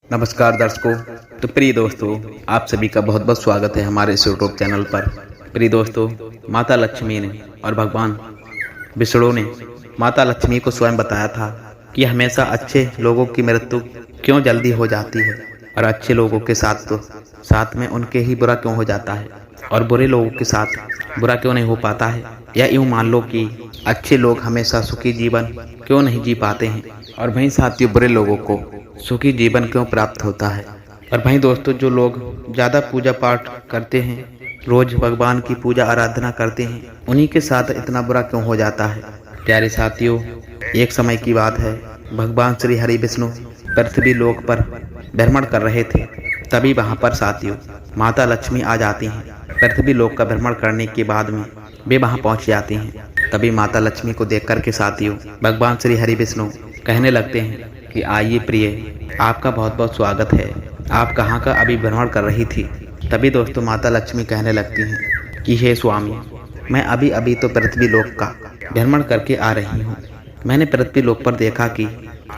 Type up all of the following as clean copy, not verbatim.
नमस्कार दर्शकों। तो प्रिय दोस्तों, आप सभी का बहुत बहुत स्वागत है हमारे इस यूट्यूब चैनल पर। प्रिय दोस्तों, माता लक्ष्मी ने और भगवान विष्णु ने माता लक्ष्मी को स्वयं बताया था कि हमेशा अच्छे लोगों की मृत्यु क्यों जल्दी हो जाती है और अच्छे लोगों के साथ में उनके ही बुरा क्यों हो जाता है और बुरे लोगों के साथ बुरा क्यों नहीं हो पाता है। या यूँ मान लो कि अच्छे लोग हमेशा सुखी जीवन क्यों नहीं जी पाते हैं और वहीं साथियों बुरे लोगों को सुखी जीवन क्यों प्राप्त होता है। और भाई दोस्तों, जो लोग ज़्यादा पूजा पाठ करते हैं, रोज भगवान की पूजा आराधना करते हैं, उन्हीं के साथ इतना बुरा क्यों हो जाता है। प्यारे साथियों, एक समय की बात है, भगवान श्री हरि विष्णु पृथ्वी लोक पर भ्रमण कर रहे थे। तभी वहाँ पर साथियों माता लक्ष्मी आ जाती हैं। पृथ्वी लोक का भ्रमण करने के बाद में वे वहाँ पहुँच जाती हैं। तभी माता लक्ष्मी को देख कर के साथियों भगवान श्री हरि विष्णु कहने लगते हैं कि आइए प्रिय, आपका बहुत बहुत स्वागत है। आप कहाँ का अभी भ्रमण कर रही थी। तभी दोस्तों माता लक्ष्मी कहने लगती हैं कि हे स्वामी, मैं अभी तो पृथ्वी लोक का भ्रमण करके आ रही हूँ। मैंने पृथ्वी लोक पर देखा कि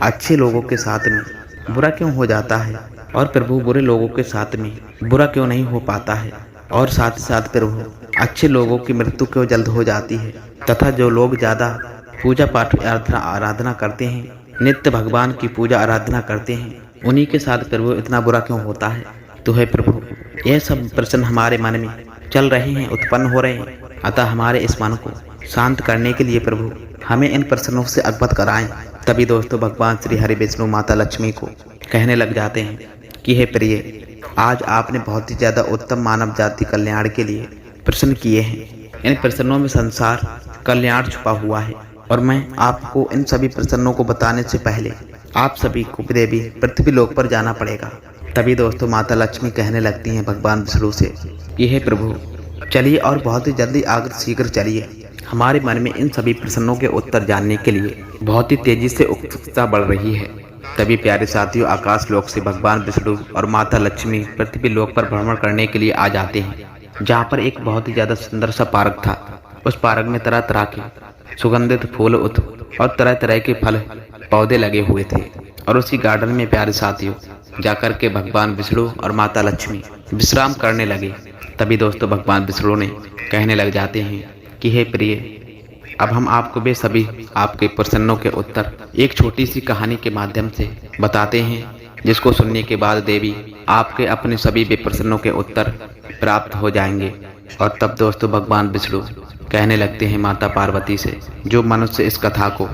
अच्छे लोगों के साथ में बुरा क्यों हो जाता है और प्रभु बुरे लोगों के साथ में बुरा क्यों नहीं हो पाता है, और साथ ही साथ प्रभु अच्छे लोगों की मृत्यु क्यों जल्द हो जाती है, तथा जो लोग ज़्यादा पूजा पाठ आराधना करते हैं, नित्य भगवान की पूजा आराधना करते हैं, उन्हीं के साथ प्रभु इतना बुरा क्यों होता है। तो है प्रभु, यह सब प्रश्न हमारे मन में चल रहे हैं, उत्पन्न हो रहे हैं। अतः हमारे इस मन को शांत करने के लिए प्रभु हमें इन प्रश्नों से अवगत कराएं। तभी दोस्तों भगवान श्री हरि विष्णु माता लक्ष्मी को कहने लग जाते हैं कि हे प्रिय, आज आपने बहुत ही ज़्यादा उत्तम मानव जाति कल्याण के लिए प्रश्न किए हैं। इन प्रश्नों में संसार कल्याण छुपा हुआ है और मैं आपको इन सभी प्रश्नों को बताने से पहले आप सभी को देवी पृथ्वी लोक पर जाना पड़ेगा। तभी दोस्तों माता लक्ष्मी कहने लगती हैं भगवान विष्णु से कि हे प्रभु, चलिए और बहुत ही जल्दी शीघ्र चलिए। हमारे मन में इन सभी प्रश्नों के उत्तर जानने के लिए बहुत ही तेजी से उत्सुकता बढ़ रही है। तभी प्यारे साथियों आकाश लोक से भगवान विष्णु और माता लक्ष्मी पृथ्वी लोक पर भ्रमण करने के लिए आ जाते हैं, जहाँ पर एक बहुत ही ज़्यादा सुंदर सा पार्क था। उस पार्क में तरह तरह के सुगंधित फूल और तरह तरह के फल पौधे लगे हुए थे। और उसी गार्डन में प्यारे साथियों जाकर के भगवान विष्णु और माता लक्ष्मी विश्राम करने लगे। तभी दोस्तों भगवान विष्णु ने कहने लग जाते हैं कि हे प्रिय, अब हम आपको वे सभी आपके प्रश्नों के उत्तर एक छोटी सी कहानी के माध्यम से बताते हैं, जिसको सुनने के बाद देवी आपके अपने सभी वे प्रश्नों के उत्तर प्राप्त हो जाएंगे। और तब दोस्तों भगवान विष्णु कहने लगते हैं माता पार्वती से, जो मनुष्य इस कथा को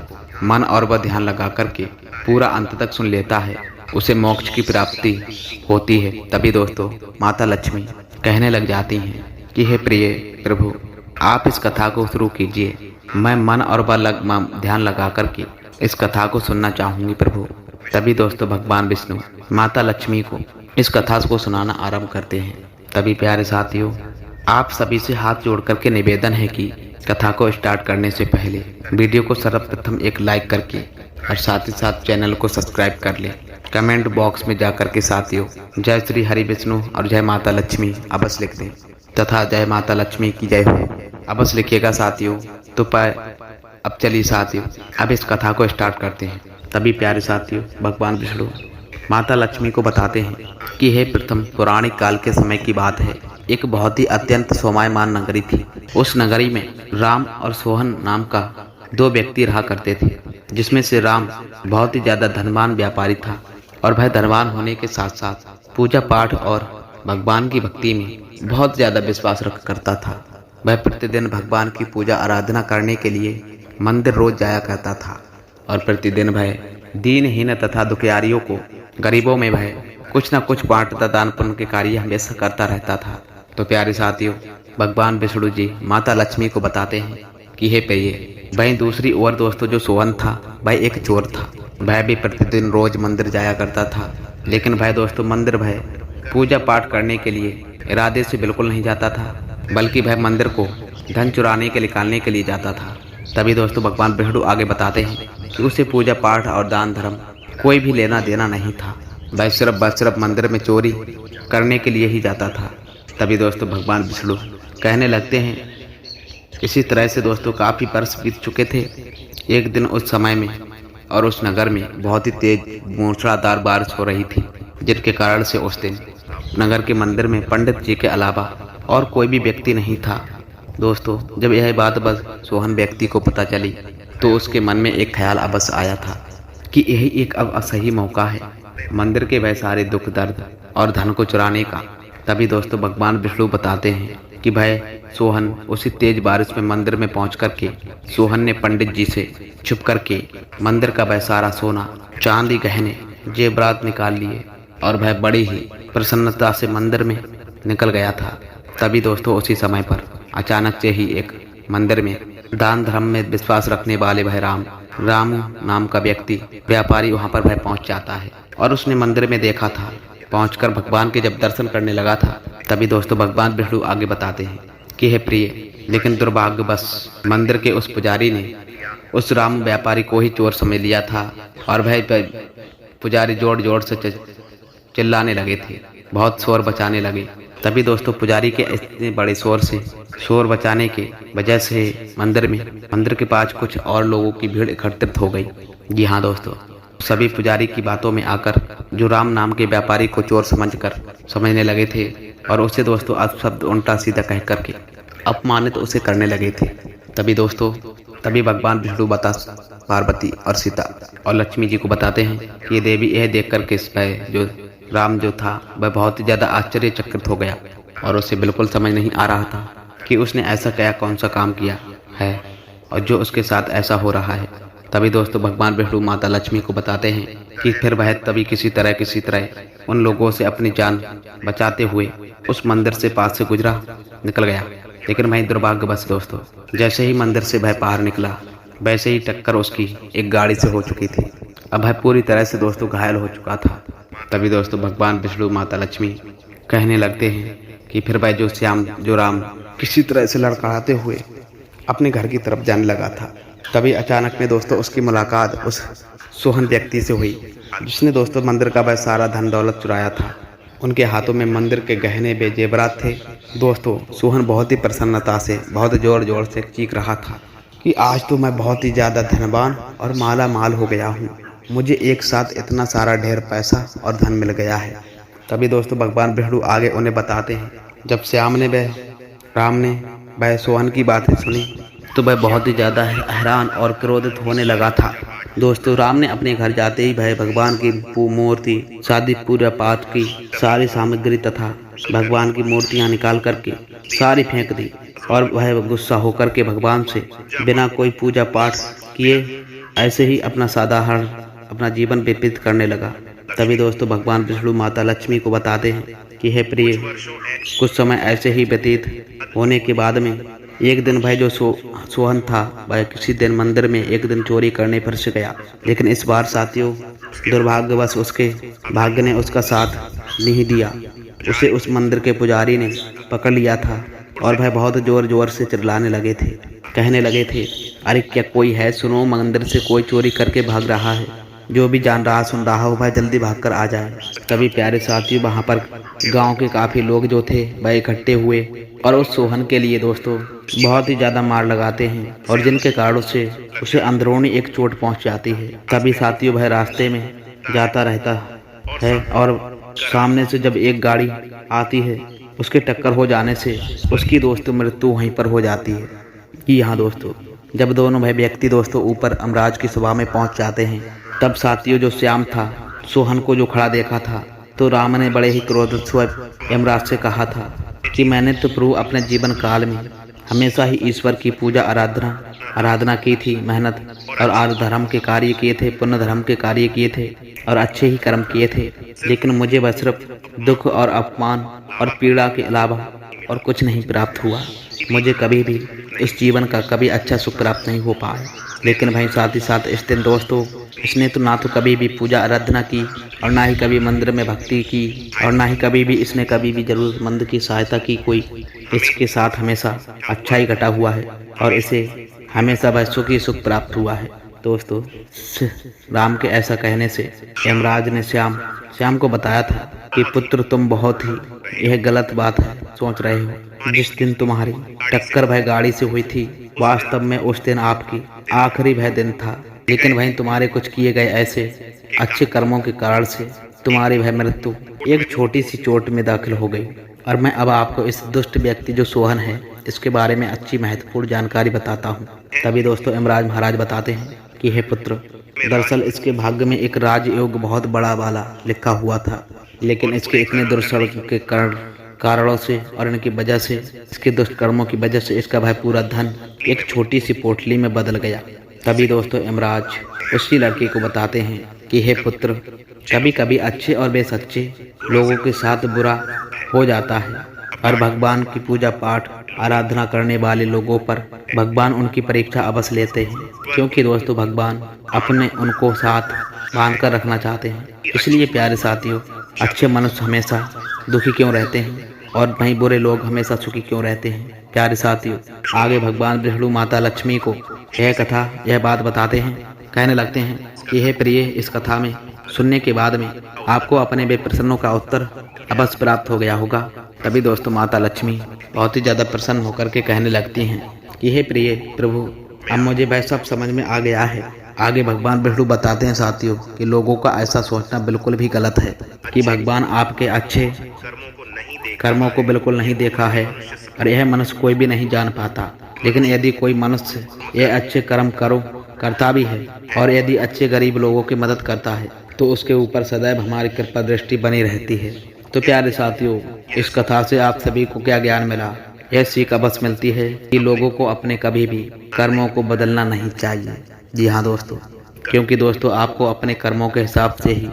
मन और वह ध्यान लगा करके पूरा अंत तक सुन लेता है, उसे मोक्ष की प्राप्ति होती है। तभी दोस्तों माता लक्ष्मी कहने लग जाती हैं कि हे प्रिय प्रभु, आप इस कथा को शुरू कीजिए। मैं मन और बल ध्यान लगा करके इस कथा को सुनना चाहूँगी प्रभु। तभी दोस्तों भगवान विष्णु माता लक्ष्मी को इस कथा को सुनाना आरंभ करते हैं। तभी प्यारे साथियों आप सभी से हाथ जोड़ करके निवेदन है कि कथा को स्टार्ट करने से पहले वीडियो को सर्वप्रथम एक लाइक करके और साथ ही साथ चैनल को सब्सक्राइब कर ले। कमेंट बॉक्स में जाकर के साथियों जय श्री हरि विष्णु और जय माता लक्ष्मी अवश्य लिख दें, तथा जय माता लक्ष्मी की जय हो अवश्य लिखिएगा साथियों। तो अब चलिए साथियों अब इस कथा को स्टार्ट करते हैं। तभी प्यारे साथियों भगवान विष्णु माता लक्ष्मी को बताते हैं कि हे प्रथम पौराणिक काल के समय की बात है। एक बहुत ही अत्यंत शोभायमान नगरी थी। उस नगरी में राम और सोहन नाम का दो व्यक्ति रहा करते थे, जिसमें से राम बहुत ही ज्यादा धनवान व्यापारी था और वह धनवान होने के साथ साथ पूजा पाठ और भगवान की भक्ति में बहुत ज्यादा विश्वास रख करता था। वह प्रतिदिन भगवान की पूजा आराधना करने के लिए मंदिर रोज जाया करता था और प्रतिदिन वह दीनहीन तथा दुखियारियों को, गरीबों में वह कुछ न कुछ बांटता, दान पुण्य के कार्य हमेशा करता रहता था। तो प्यारे साथियों भगवान विष्णु जी माता लक्ष्मी को बताते हैं कि हे प्रिय, वहीं दूसरी ओर दोस्तों जो सोहन था वह एक चोर था। वह भी प्रतिदिन रोज मंदिर जाया करता था, लेकिन वह दोस्तों मंदिर वह पूजा पाठ करने के लिए इरादे से बिल्कुल नहीं जाता था, बल्कि वह मंदिर को धन चुराने के निकालने के लिए जाता था। तभी दोस्तों भगवान विष्णु आगे बताते हैं कि उसे पूजा पाठ और दान धर्म कोई भी लेना देना नहीं था। वह सिर्फ मंदिर में चोरी करने के लिए ही जाता था। तभी दोस्तों भगवान विष्णु कहने लगते हैं, इसी तरह से दोस्तों काफ़ी वर्ष बीत चुके थे। एक दिन उस समय में और उस नगर में बहुत ही तेज मूसलाधार बारिश हो रही थी, जिनके कारण से उस दिन नगर के मंदिर में पंडित जी के अलावा और कोई भी व्यक्ति नहीं था। दोस्तों, जब यह बात बस सोहन व्यक्ति को पता चली तो उसके मन में एक ख्याल अवश्य आया था कि यही एक अब सही मौका है मंदिर के वह सारे दुख दर्द और धन को चुराने का। तभी दोस्तों भगवान विष्णु बताते हैं कि भाई सोहन उसी तेज बारिश में मंदिर में पहुंच करके सोहन ने पंडित जी से छुप करके मंदिर का वह सारा सोना, चांदी, गहने, जेवरात निकाल लिए और वह बड़ी ही प्रसन्नता से मंदिर में निकल गया था। तभी दोस्तों उसी समय पर अचानक से ही एक मंदिर में दान धर्म में विश्वास रखने वाले वह राम नाम का व्यक्ति व्यापारी वहां पर वह पहुंच जाता है और उसने मंदिर में देखा था। पहुंचकर भगवान के जब दर्शन करने लगा था तभी दोस्तों भगवान विष्णु आगे बताते हैं कि हे प्रिय, लेकिन दुर्भाग्यवश मंदिर के उस पुजारी ने उस राम व्यापारी को ही चोर समझ लिया था और वह पुजारी जोर जोर से चिल्लाने लगे थे, बहुत शोर बचाने लगे। तभी दोस्तों पुजारी के इतने बड़े शोर बचाने के वजह से मंदिर के पास कुछ और लोगों की भीड़ एकत्रित हो गई। जी हाँ दोस्तों, सभी पुजारी की बातों में आकर जो राम नाम के व्यापारी को चोर समझने लगे थे और उसे दोस्तों अपशब्द उल्टा सीधा कह करके अपमानित उसे करने लगे थे। तभी भगवान विष्णु पार्वती और सीता और लक्ष्मी जी को बताते हैं कि ये देवी यह देख करके जो राम जो था वह बहुत ही ज्यादा आश्चर्यचकित हो गया और उसे बिल्कुल समझ नहीं आ रहा था कि उसने ऐसा क्या कौन सा काम किया है और जो उसके साथ ऐसा हो रहा है। तभी दोस्तों भगवान विष्णु माता लक्ष्मी को बताते हैं कि फिर वह तभी किसी तरह उन लोगों से अपनी जान बचाते हुए उस मंदिर से पास से निकल गया। लेकिन वही दुर्भाग्यवश दोस्तों जैसे ही मंदिर से वह बाहर निकला वैसे ही टक्कर उसकी एक गाड़ी से हो चुकी थी। अब वह पूरी तरह से दोस्तों घायल हो चुका था। तभी दोस्तों भगवान विष्णु माता लक्ष्मी कहने लगते हैं कि फिर वह जो राम किसी तरह से लड़खड़ाते हुए अपने घर की तरफ जाने लगा था। तभी अचानक में दोस्तों उसकी मुलाकात उस सोहन व्यक्ति से हुई जिसने दोस्तों मंदिर का वह सारा धन दौलत चुराया था। उनके हाथों में मंदिर के गहने जेवरात थे। दोस्तों सोहन बहुत ही प्रसन्नता से बहुत जोर जोर से चीख रहा था कि आज तो मैं बहुत ही ज़्यादा धनवान और माला माल हो गया हूँ, मुझे एक साथ इतना सारा ढेर पैसा और धन मिल गया है। तभी दोस्तों भगवान विष्णु आगे उन्हें बताते हैं जब राम ने वह सोहन की बातें सुनी तो वह बहुत ही ज़्यादा हैरान और क्रोधित होने लगा था। दोस्तों राम ने अपने घर जाते ही वह भगवान की मूर्ति, शादी पूजा पाठ की सारी सामग्री तथा भगवान की मूर्तियां निकाल करके सारी फेंक दी और वह गुस्सा होकर के भगवान से बिना कोई पूजा पाठ किए ऐसे ही अपना जीवन व्यतीत करने लगा। तभी दोस्तों भगवान विष्णु माता लक्ष्मी को बताते हैं कि हे प्रिय, कुछ समय ऐसे ही व्यतीत होने के बाद में एक दिन भाई जो सोहन था वह किसी दिन मंदिर में एक दिन चोरी करने फंस गया। लेकिन इस बार साथियों दुर्भाग्यवश उसके भाग्य ने उसका साथ नहीं दिया। उसे उस मंदिर के पुजारी ने पकड़ लिया था और वह बहुत जोर जोर से चिल्लाने लगे थे, कहने लगे थे, अरे क्या कोई है, सुनो, मंदिर से कोई चोरी करके भाग रहा है, जो भी जान रहा सुन रहा हो वह जल्दी भागकर आ जाए। तभी प्यारे साथियों वहां पर गांव के काफी लोग जो थे वह इकट्ठे हुए और उस सोहन के लिए दोस्तों बहुत ही ज्यादा मार लगाते हैं और जिनके कारण से उसे अंदरूनी एक चोट पहुंच जाती है। तभी साथियों वह रास्ते में जाता रहता है और सामने से जब एक गाड़ी आती है उसके टक्कर हो जाने से उसकी दोस्तों मृत्यु वहीं पर हो जाती है। कि यहाँ दोस्तों जब दोनों भाई व्यक्ति दोस्तों ऊपर यमराज की सभा में पहुंच जाते हैं तब साथियों जो श्याम था सोहन को जो खड़ा देखा था तो राम ने बड़े ही क्रोधित स्वर यमराज से कहा था कि मैंने तो प्रभु अपने जीवन काल में हमेशा ही ईश्वर की पूजा आराधना की थी, मेहनत और आर्य धर्म के कार्य किए थे, पुण्य धर्म के कार्य किए थे और अच्छे ही कर्म किए थे, लेकिन मुझे बस सिर्फ दुख और अपमान और पीड़ा के अलावा और कुछ नहीं प्राप्त हुआ। मुझे कभी भी इस जीवन का कभी अच्छा सुख प्राप्त नहीं हो पाया। लेकिन भाई साथ ही साथ इस दिन दोस्तों इसने तो ना तो कभी भी पूजा आराधना की और ना ही कभी मंदिर में भक्ति की और ना ही कभी भी इसने कभी भी जरूरतमंद की सहायता की। कोई इसके साथ हमेशा अच्छा ही घटा हुआ है और इसे हमेशा वह सुख ही सुख प्राप्त हुआ है। दोस्तों राम के ऐसा कहने से यमराज ने श्याम को बताया था कि पुत्र तुम बहुत ही यह गलत बात है सोच रहे हो। जिस दिन तुम्हारी टक्कर भय गाड़ी से हुई थी वास्तव में उस दिन आपकी आखिरी भय दिन था, लेकिन वहीं तुम्हारे कुछ किए गए ऐसे अच्छे कर्मों के कारण से तुम्हारी वह मृत्यु एक छोटी सी चोट में दाखिल हो गई और मैं अब आपको इस दुष्ट व्यक्ति जो सोहन है इसके बारे में अच्छी महत्वपूर्ण जानकारी बताता हूँ। तभी दोस्तों यमराज महाराज बताते हैं कि हे पुत्र, दरअसल इसके भाग्य में एक राजयोग बहुत बड़ा वाला लिखा हुआ था, लेकिन इसके इतने दुष्कर्म के कारणों से और इनकी वजह से, इसके दुष्कर्मों की वजह से इसका भाई पूरा धन एक छोटी सी पोटली में बदल गया। तभी दोस्तों यमराज उसी लड़के को बताते हैं कि हे पुत्र, कभी कभी अच्छे और बेसच्चे लोगों के साथ बुरा हो जाता है और भगवान की पूजा पाठ आराधना करने वाले लोगों पर भगवान उनकी परीक्षा अवश्य लेते हैं, क्योंकि दोस्तों भगवान अपने उनको साथ बांध कर रखना चाहते हैं। इसलिए प्यारे साथियों, अच्छे मनुष्य हमेशा दुखी क्यों रहते हैं और वहीं बुरे लोग हमेशा सुखी क्यों रहते हैं। प्यारे साथियों, आगे भगवान विष्णु माता लक्ष्मी को यह बात बताते हैं। कहने लगते हैं कि हे प्रिय, इस कथा में सुनने के बाद में आपको अपने वे प्रश्नों का उत्तर अवश्य प्राप्त हो गया होगा। तभी दोस्तों माता लक्ष्मी बहुत ही ज्यादा प्रसन्न होकर के कहने लगती हैं कि हे प्रिय प्रभु, अब मुझे वह सब समझ में आ गया है। आगे भगवान विष्णु बताते हैं साथियों कि लोगों का ऐसा सोचना बिल्कुल भी गलत है कि भगवान आपके अच्छे कर्मों को बिल्कुल नहीं देखा है और यह मनुष्य कोई भी नहीं जान पाता। लेकिन यदि कोई मनुष्य यह अच्छे कर्म करता भी है और यदि अच्छे गरीब लोगों की मदद करता है तो उसके ऊपर सदैव हमारी कृपा दृष्टि बनी रहती है। तो प्यारे साथियों, इस कथा से आप सभी को क्या ज्ञान मिला? यह सीख अवश्य मिलती है कि लोगों को अपने कभी भी कर्मों को बदलना नहीं चाहिए। जी हाँ दोस्तों, क्योंकि दोस्तों आपको अपने कर्मों के हिसाब से ही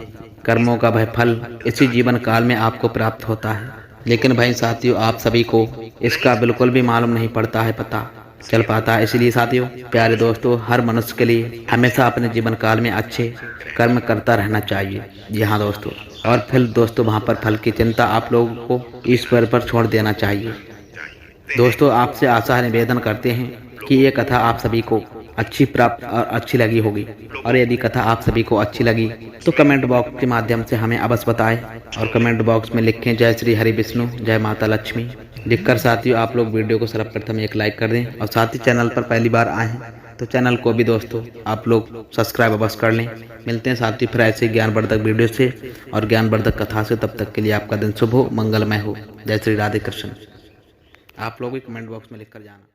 कर्मों का वह फल इसी जीवन काल में आपको प्राप्त होता है। लेकिन भाई साथियों, आप सभी को इसका बिल्कुल भी मालूम नहीं पड़ता है, पता चल पाता है। इसलिए साथियों प्यारे दोस्तों, हर मनुष्य के लिए हमेशा अपने जीवन काल में अच्छे कर्म करता रहना चाहिए। जी हाँ दोस्तों, और फिर दोस्तों वहाँ पर फल की चिंता आप लोगों को ईश्वर पर छोड़ देना चाहिए। दोस्तों आपसे आशा निवेदन करते हैं कि ये कथा आप सभी को अच्छी प्राप्त और अच्छी लगी होगी, और यदि कथा आप सभी को अच्छी लगी तो कमेंट बॉक्स के माध्यम से हमें अवश्य बताएं और कमेंट बॉक्स में लिखें जय श्री हरि विष्णु, जय माता लक्ष्मी लिखकर साथियों आप लोग वीडियो को सर्वप्रथम एक लाइक कर दें, और साथ ही चैनल पर पहली बार आए हैं तो चैनल को भी दोस्तों आप लोग सब्सक्राइब अवश्य कर लें। मिलते हैं साथ ही फिर ऐसे ज्ञानवर्धक वीडियो से और ज्ञानवर्धक कथा से। तब तक के लिए आपका दिन शुभ हो, मंगलमय हो। जय श्री राधे कृष्ण। आप लोग भी कमेंट बॉक्स में लिख कर जाना।